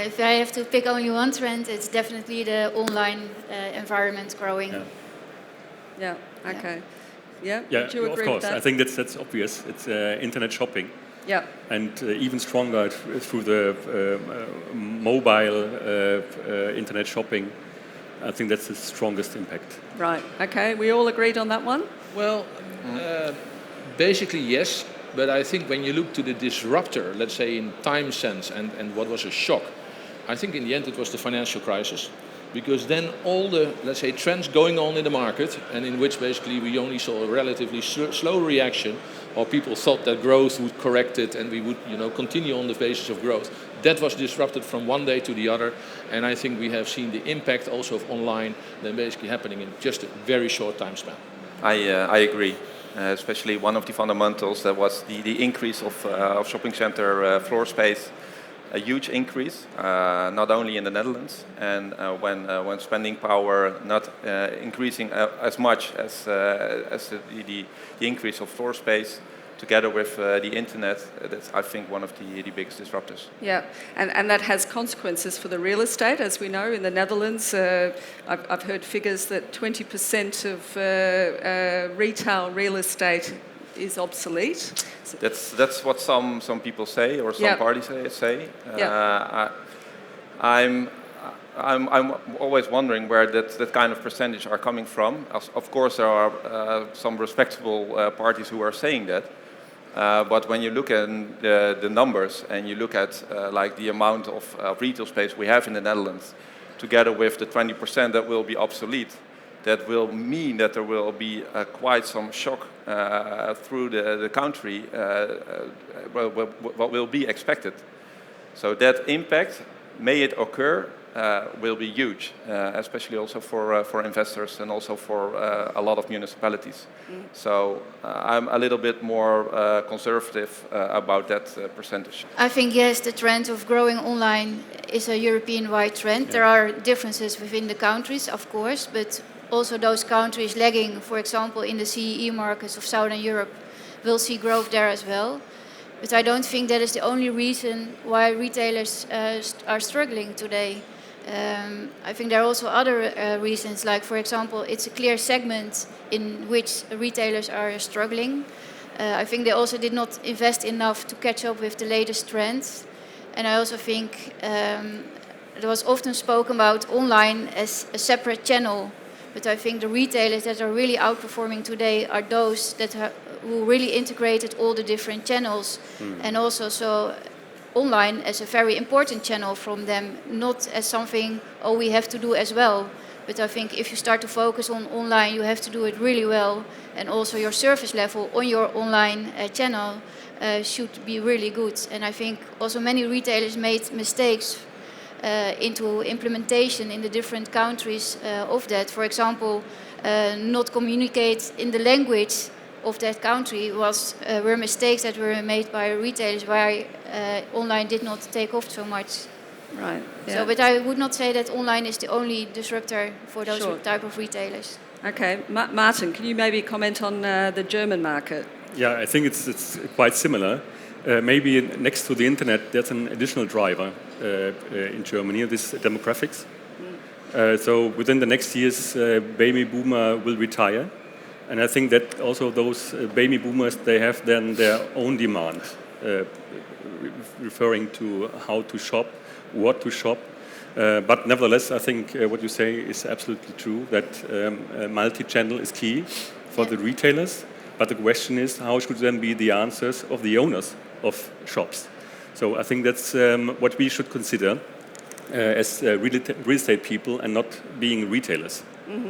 If I have to pick only one trend, it's definitely the online environment growing. Yeah. Okay. Yeah. Yeah. Do you agree of course. with that? I think that's obvious. It's internet shopping. Yeah. And even stronger through the mobile internet shopping. I think that's the strongest impact. Right. Okay. We all agreed on that one? Well, basically yes. But I think when you look to the disruptor, let's say in time sense, and what was a shock, I think in the end it was the financial crisis. Because then all the, let's say, trends going on in the market, and in which basically we only saw a relatively slow reaction, or people thought that growth would correct it and we would, continue on the basis of growth. That was disrupted from one day to the other, and I think we have seen the impact also of online then basically happening in just a very short time span. I agree. Especially one of the fundamentals that was the increase of shopping center floor space, a huge increase, not only in the Netherlands, and when spending power not increasing as much as the increase of floor space, together with the internet, that's I think one of the biggest disruptors. Yeah, and that has consequences for the real estate, as we know in the Netherlands. I've heard figures that 20% of retail real estate is obsolete. That's what some people say, or some parties say. I'm always wondering where that kind of percentage are coming from. Of course, there are some respectable parties who are saying that. But when you look at the numbers and you look at like the amount of retail space we have in the Netherlands, together with the 20% that will be obsolete, that will mean that there will be quite some shock through the country, what will be expected. So that impact, may it occur, will be huge, especially also for investors and also for a lot of municipalities. So I'm a little bit more conservative about that percentage. I think yes, the trend of growing online is a European-wide trend. There are differences within the countries, of course, but also those countries lagging, for example, in the CEE markets of Southern Europe, will see growth there as well. But I don't think that is the only reason why retailers are struggling today. I think there are also other reasons, like for example, it's a clear segment in which retailers are struggling. I think they also did not invest enough to catch up with the latest trends. And I also think it was often spoken about online as a separate channel. But I think the retailers that are really outperforming today are those that who really integrated all the different channels and also saw online as a very important channel from them, not as something, we have to do as well. But I think if you start to focus on online, you have to do it really well. And also your service level on your online channel should be really good. And I think also many retailers made mistakes into implementation in the different countries of that. For example, not communicate in the language of that country were mistakes that were made by retailers why online did not take off so much. Right. Yeah. So, but I would not say that online is the only disruptor for those type of retailers. Okay, Martin, can you maybe comment on the German market? Yeah, I think it's quite similar. Maybe next to the internet, there's an additional driver in Germany, this demographics. So within the next years, baby boomer will retire. And I think that also those baby boomers, they have then their own demand, referring to how to shop, what to shop. But nevertheless, I think what you say is absolutely true, that multi-channel is key for the retailers. But the question is, how should then be the answers of the owners of shops? So I think that's what we should consider as real estate people and not being retailers.